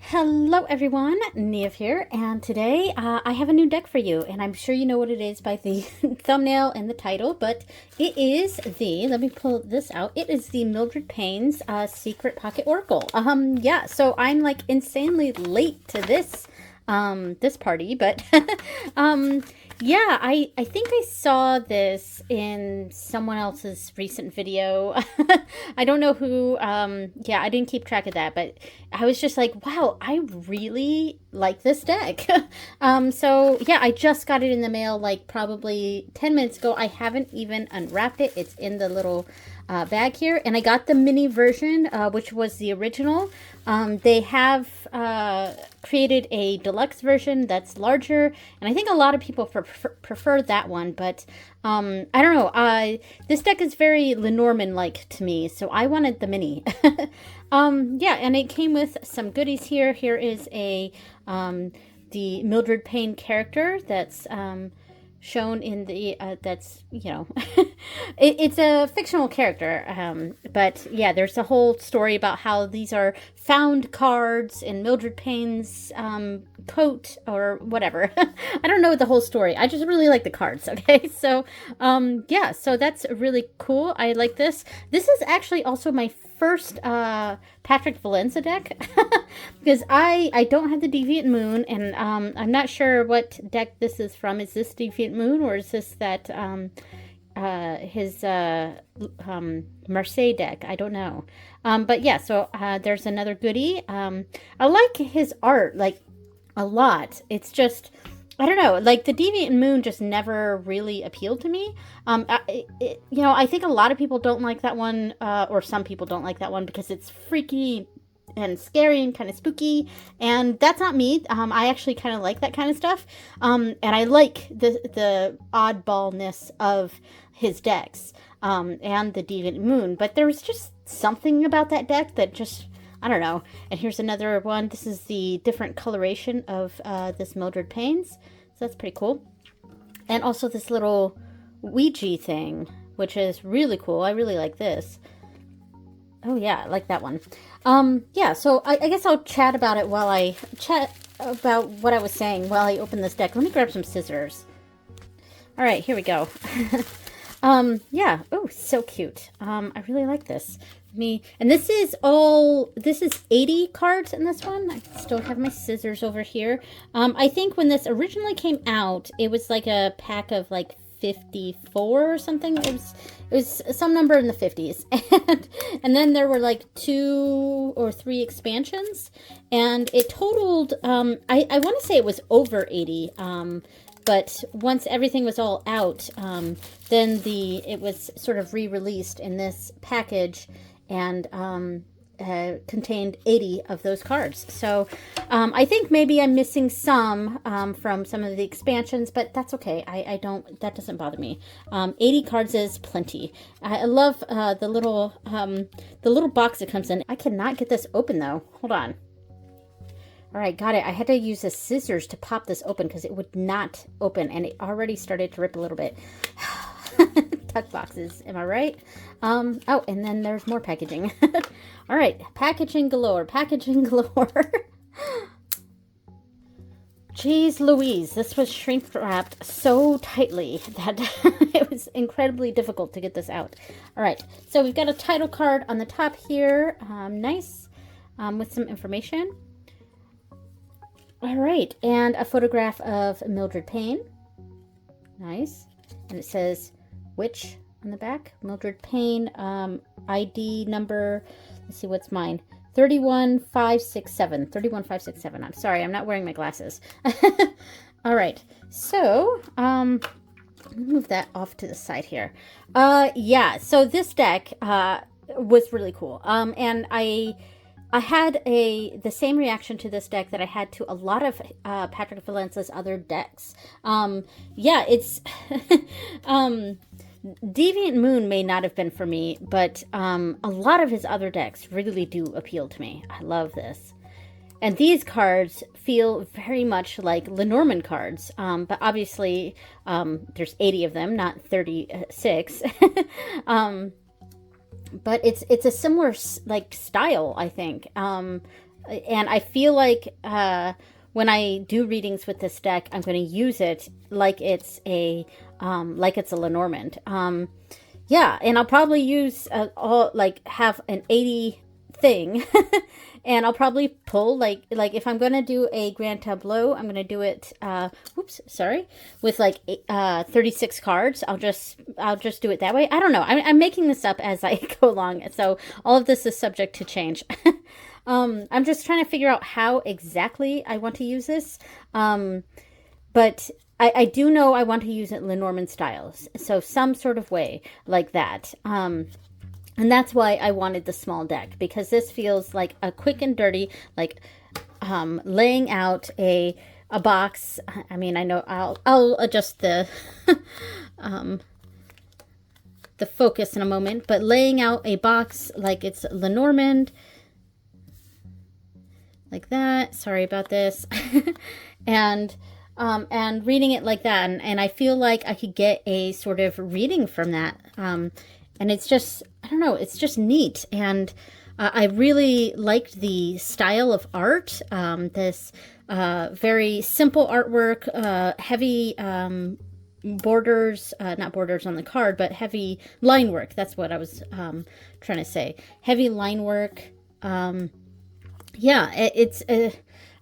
Hello everyone, Neve here, and today I have a new deck for you, and I'm sure you know what it is by the thumbnail and the title, but it is let me pull this out, it is the Mildred Payne's Secret Pocket Oracle. Yeah, so I'm like insanely late to this party, but yeah, I think I saw this in someone else's recent video. I don't know who, yeah, I didn't keep track of that, but I was just like, wow, I really like this deck. So yeah, I just got it in the mail like probably 10 minutes ago. I haven't even unwrapped it. It's in the little bag here, and I got the mini version, which was the original. They have created a deluxe version that's larger, and I think a lot of people prefer that one, but I don't know. This deck is very Lenormand-like to me, so I wanted the mini. Yeah, and it came with some goodies here. Here is the Mildred Payne character that's shown in the that's, you know, it's a fictional character, but yeah, there's a whole story about how these are found cards in Mildred Payne's coat or whatever. I don't know the whole story, I just really like the cards. Okay, so yeah, so that's really cool. I like this. This is actually also my first Patrick Valencia deck because I don't have the Deviant Moon, and I'm not sure what deck this is from. Is this Deviant Moon, or is this that his Marseille deck? I don't know. But yeah, so there's another goodie. I like his art like a lot. It's just, I don't know, like the Deviant Moon just never really appealed to me. You know, I think a lot of people don't like that one, or some people don't like that one because it's freaky and scary and kind of spooky, and that's not me. I actually kind of like that kind of stuff, and I like the oddballness of his decks, and the Deviant Moon, but there was just something about that deck that just, I don't know. And here's another one. This is the different coloration of this Mildred Payne's. So that's pretty cool. And also this little Ouija thing, which is really cool. I really like this. Oh yeah, I like that one. Yeah, so I guess I'll chat about it while I chat about what I was saying while I open this deck. Let me grab some scissors. All right, here we go. Yeah. Oh, so cute. I really like this. And this is 80 cards in this one. I still have my scissors over here. I think when this originally came out, it was like a pack of like 54 or something. It was some number in the 50s. And then there were like 2 or 3 expansions, and it totaled, I want to say it was over 80. But once everything was all out, then it was sort of re-released in this package, and contained 80 of those cards. So I think maybe I'm missing some from some of the expansions, but that's okay. That doesn't bother me. 80 cards is plenty. I love the little box it comes in. I cannot get this open though. Hold on. All right, got it. I had to use the scissors to pop this open because it would not open, and it already started to rip a little bit. Tuck boxes, am I right? Oh, and then there's more packaging. All right, packaging galore, packaging galore. Jeez Louise, this was shrink wrapped so tightly that it was incredibly difficult to get this out. All right, so we've got a title card on the top here. Nice, with some information. All right, and a photograph of Mildred Payne. Nice. And it says Witch on the back. Mildred Payne, ID number, let's see, what's mine? 31567. 31567. I'm sorry, I'm not wearing my glasses. All right, so move that off to the side here. Yeah, so this deck was really cool. And I had the same reaction to this deck that I had to a lot of Patrick Valencia's other decks. Yeah, it's Deviant Moon may not have been for me, but a lot of his other decks really do appeal to me. I love this. And these cards feel very much like Lenormand cards, but obviously there's 80 of them, not 36. But it's a similar like style, I think. And I feel like when I do readings with this deck, I'm going to use it like it's a Lenormand. Yeah, and I'll probably use have an 80 thing, and I'll probably pull like if I'm gonna do a grand tableau, I'm gonna do it. With like 36 cards. I'll just do it that way. I don't know. I'm making this up as I go along, so all of this is subject to change. I'm just trying to figure out how exactly I want to use this. But I do know I want to use it Lenormand styles, so some sort of way like that. And that's why I wanted the small deck, because this feels like a quick and dirty, like laying out a box. I mean, I know I'll adjust the the focus in a moment, but laying out a box like it's Lenormand, like that. Sorry about this. and reading it like that, and I feel like I could get a sort of reading from that. And it's just, I don't know, it's just neat. And I really liked the style of art. This very simple artwork, heavy borders, not borders on the card, but heavy line work. That's what I was trying to say. Heavy line work. Yeah,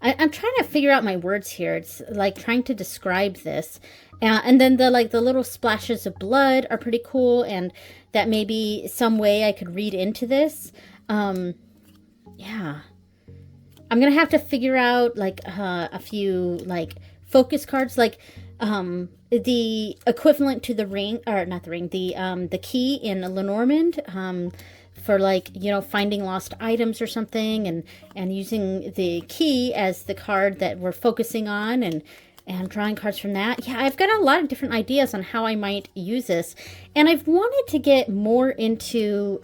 I'm trying to figure out my words here. It's like trying to describe this. And then the little splashes of blood are pretty cool, and that may be some way I could read into this. Yeah. I'm going to have to figure out like a few like focus cards, like the equivalent to the ring, or not the ring, the key in Lenormand, for like, you know, finding lost items or something, and using the key as the card that we're focusing on, and drawing cards from that. Yeah, I've got a lot of different ideas on how I might use this. And I've wanted to get more into,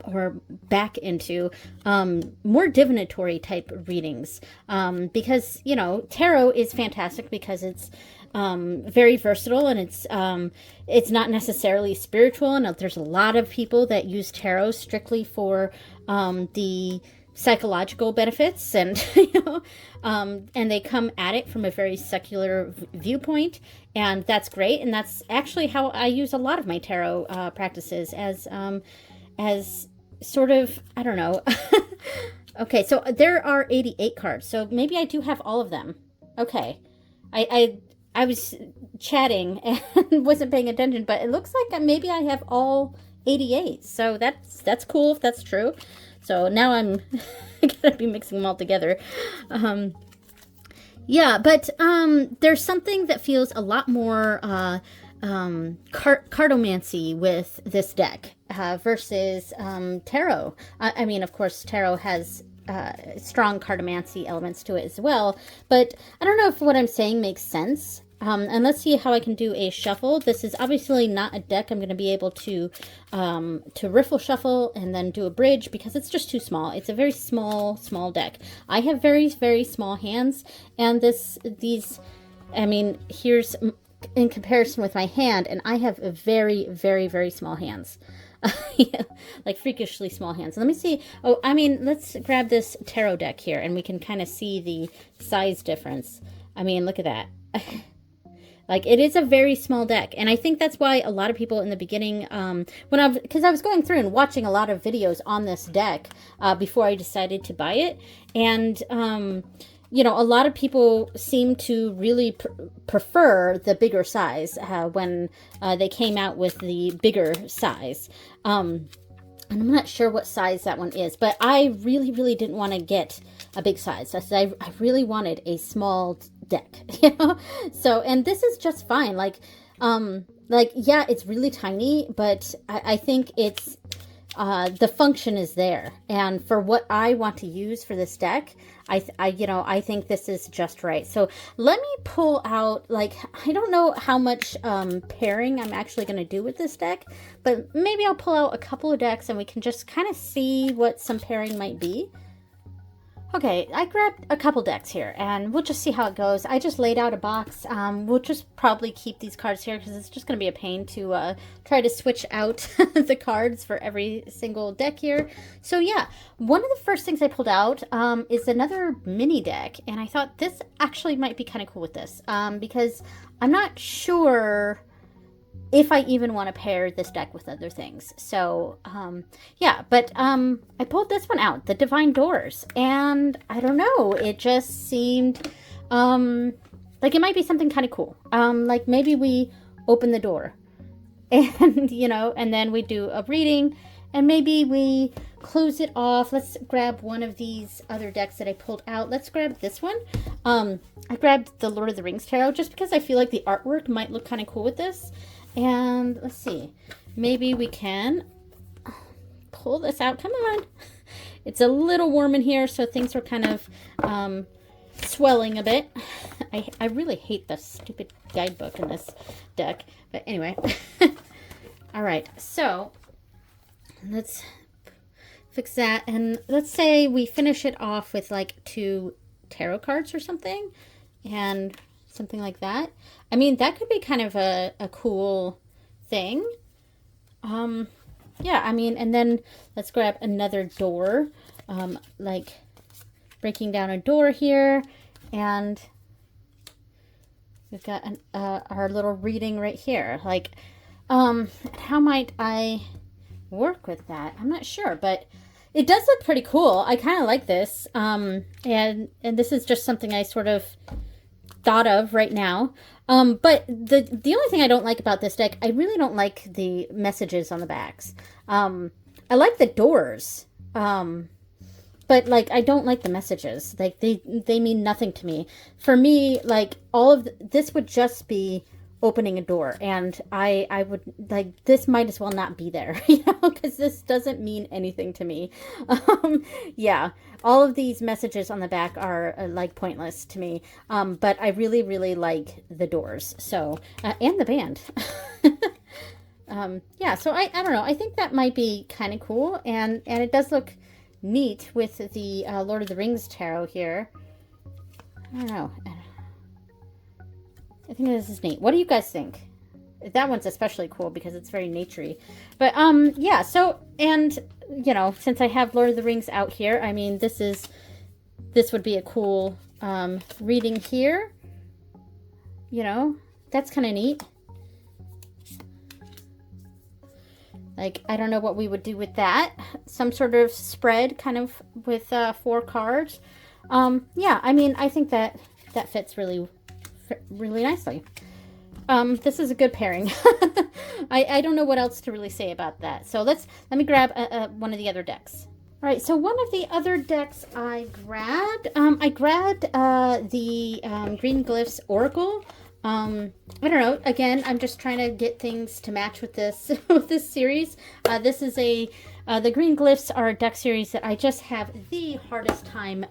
or back into, more divinatory type readings. Because, you know, tarot is fantastic because it's very versatile, and it's not necessarily spiritual. And there's a lot of people that use tarot strictly for the psychological benefits, and you know, and they come at it from a very secular viewpoint, and that's great. And that's actually how I use a lot of my tarot practices, as sort of, I don't know. Okay, so there are 88 cards, so maybe I do have all of them. Okay, I was chatting and wasn't paying attention, but it looks like maybe I have all 88. So that's cool if that's true. So now I'm gonna be mixing them all together. Yeah, but there's something that feels a lot more cartomancy with this deck versus tarot. I mean, of course, tarot has strong cartomancy elements to it as well, but I don't know if what I'm saying makes sense. And let's see how I can do a shuffle. This is obviously not a deck I'm going to be able to riffle shuffle and then do a bridge, because it's just too small. It's a very small deck. I have very, very small hands, and I mean, here's in comparison with my hand, and I have a very, very, very small hands. Yeah, like freakishly small hands. Let me see. Oh, I mean, let's grab this tarot deck here, and we can kind of see the size difference. I mean, look at that. Like, it is a very small deck, and I think that's why a lot of people in the beginning, because I was going through and watching a lot of videos on this deck before I decided to buy it, and you know, a lot of people seem to really prefer the bigger size when they came out with the bigger size. And I'm not sure what size that one is, but I really, really didn't want to get a big size. I really wanted a small deck, you know? So, and this is just fine. Like, yeah, it's really tiny, but I think it's, the function is there. And for what I want to use for this deck, I think this is just right. So let me pull out, like, I don't know how much pairing I'm actually going to do with this deck, but maybe I'll pull out a couple of decks and we can just kind of see what some pairing might be. Okay, I grabbed a couple decks here, and we'll just see how it goes. I just laid out a box. We'll just probably keep these cards here because it's just going to be a pain to try to switch out the cards for every single deck here. So yeah, one of the first things I pulled out is another mini deck, and I thought this actually might be kind of cool with this because I'm not sure if I even want to pair this deck with other things. So, yeah, but I pulled this one out, the Divine Doors, and I don't know, it just seemed like it might be something kind of cool. Like maybe we open the door and, you know, and then we do a reading and maybe we close it off. Let's grab one of these other decks that I pulled out. Let's grab this one. I grabbed the Lord of the Rings Tarot just because I feel like the artwork might look kind of cool with this. And let's see, maybe we can pull this out. Come on. It's a little warm in here, so things are kind of swelling a bit. I really hate the stupid guidebook in this deck. But anyway. All right, so let's fix that. And let's say we finish it off with like 2 tarot cards or something. And something like that. I mean, that could be kind of a cool thing. Yeah, I mean, and then let's grab another door, like breaking down a door here, and we've got our little reading right here. Like, how might I work with that? I'm not sure, but it does look pretty cool. I kind of like this, and this is just something I sort of thought of right now. But the only thing I don't like about this deck, I really don't like the messages on the backs. I like the doors, but like I don't like the messages. Like they mean nothing to me. For me, like all of this would just be opening a door, and I would like, this might as well not be there, you know, because this doesn't mean anything to me. Yeah, all of these messages on the back are like pointless to me, but I really like the doors, so and the band. Yeah, so I don't know, I think that might be kind of cool, and it does look neat with the Lord of the Rings tarot here. I don't know, I think this is neat. What do you guys think? That one's especially cool because it's very naturey. But, yeah, so, and, you know, since I have Lord of the Rings out here, I mean, this would be a cool, reading here. You know, that's kind of neat. Like, I don't know what we would do with that. Some sort of spread kind of with, 4 cards. Yeah, I mean, I think that fits really nicely. This is a good pairing. I don't know what else to really say about that. So let me grab one of the other decks. All right, so one of the other decks I grabbed the Green Glyphs Oracle. I don't know. Again, I'm just trying to get things to match with this with this series. This is the Green Glyphs are a deck series that I just have the hardest time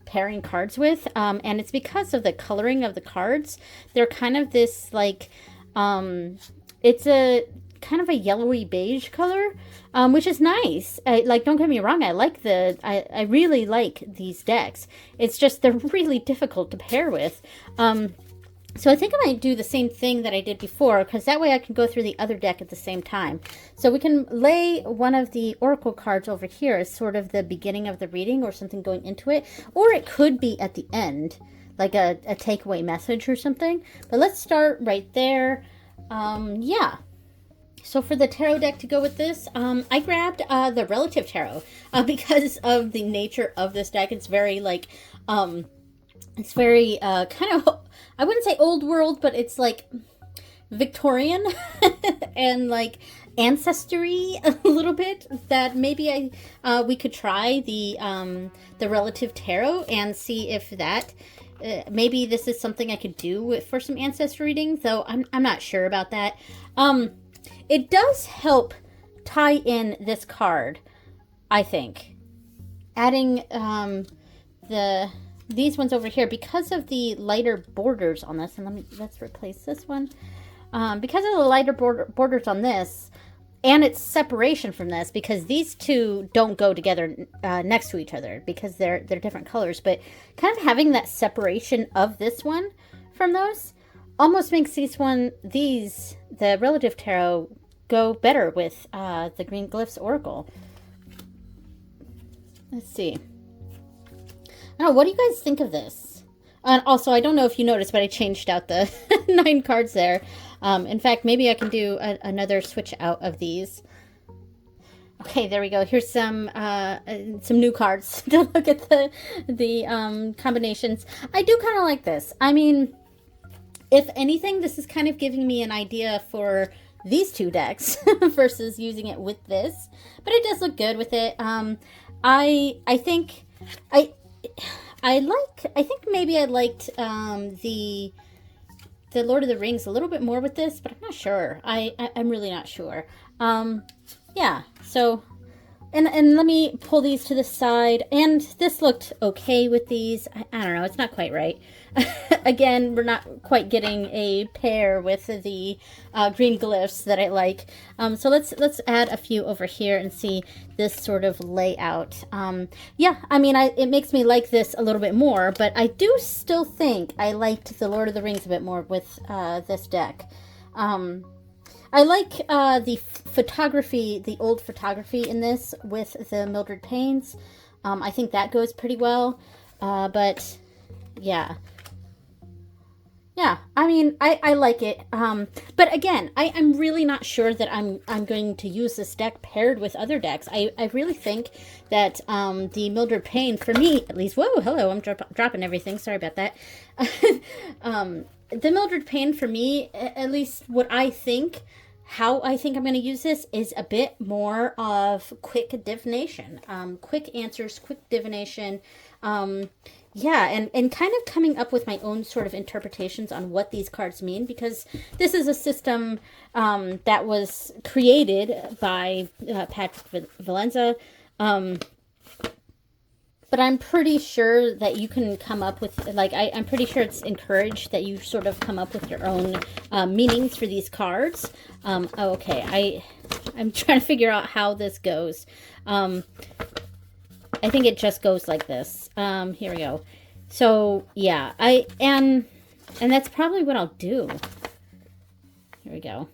pairing cards with, and it's because of the coloring of the cards. They're kind of this like, it's a kind of a yellowy beige color, which is nice. Like, don't get me wrong, I really like these decks. It's just they're really difficult to pair with. So I think I might do the same thing that I did before, because that way I can go through the other deck at the same time. So we can lay one of the Oracle cards over here as sort of the beginning of the reading or something going into it. Or it could be at the end, like a takeaway message or something. But let's start right there. Yeah. So for the tarot deck to go with this, I grabbed the Relative Tarot because of the nature of this deck. It's very like, it's very kind of, I wouldn't say old world, but it's like Victorian and like ancestry a little bit. That maybe we could try the Relative Tarot and see if that maybe this is something I could do for some ancestry reading. Though I'm not sure about that. It does help tie in this card, I think. Adding these ones over here because of the lighter borders on this, and let's replace this one. Because of the lighter borders on this, and it's separation from this because these two don't go together next to each other because they're different colors. But kind of having that separation of this one from those almost makes the Relative Tarot go better with the Green Glyphs Oracle. Let's see. Oh, what do you guys think of this? And also, I don't know if you noticed, but I changed out the 9 cards there. In fact, maybe I can do another switch out of these. Okay, there we go. Here's some new cards to look at the combinations. I do kind of like this. I mean, if anything, this is kind of giving me an idea for these 2 decks versus using it with this. But it does look good with it. I think maybe I liked the Lord of the Rings a little bit more with this, but I'm not sure. I'm really not sure. Yeah, so, and let me pull these to the side, and this looked okay with these. I don't know, it's not quite right. Again, we're not quite getting a pair with the green glyphs that I like. So let's add a few over here and see this sort of layout. Yeah, I mean, it makes me like this a little bit more, but I do still think I liked the Lord of the Rings a bit more with this deck. I like the photography, the old photography in this with the Mildred Paynes. I think that goes pretty well. But yeah. Yeah, I mean, I like it. But again, I'm really not sure that I'm going to use this deck paired with other decks. I really think that the Mildred Payne, for me at least, whoa, hello, I'm dropping everything. Sorry about that. The Mildred Payne, for me, at least how I think I'm going to use this is a bit more of quick divination. Quick answers, quick divination. Yeah, and kind of coming up with my own sort of interpretations on what these cards mean, because this is a system that was created by Patrick Valenza. But I'm pretty sure that you can come up with, like, I'm pretty sure it's encouraged that you sort of come up with your own meanings for these cards. Okay, I'm trying to figure out how this goes. I think it just goes like this. Here we go. So, yeah, and that's probably what I'll do. Here we go.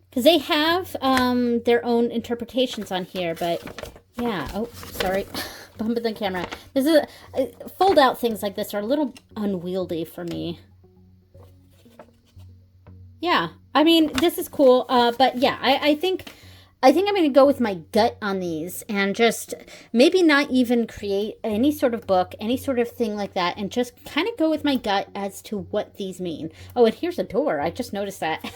Because they have their own interpretations on here, but yeah. Oh, sorry. Bumping the camera. This is fold out things like this are a little unwieldy for me. Yeah, I mean, this is cool. But yeah, I think I'm going to go with my gut on these and just maybe not even create any sort of book, any sort of thing like that, and just kind of go with my gut as to what these mean. Oh, and here's a door. I just noticed that.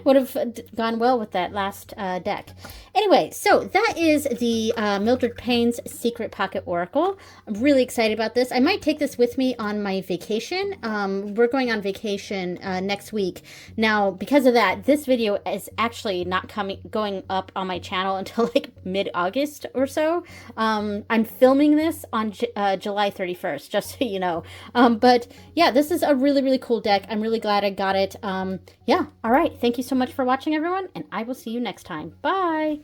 Would have gone well with that last deck. Anyway, so that is the Mildred Payne's Secret Pocket Oracle. I'm really excited about this. I might take this with me on my vacation. We're going on vacation next week. Now, because of that, this video is actually not going up on my channel until like mid-August or so. I'm filming this on July 31st, just so you know. But yeah, this is a really, really cool deck. I'm really glad I got it. Yeah, all right. Thank you so much for watching, everyone, and I will see you next time. Bye!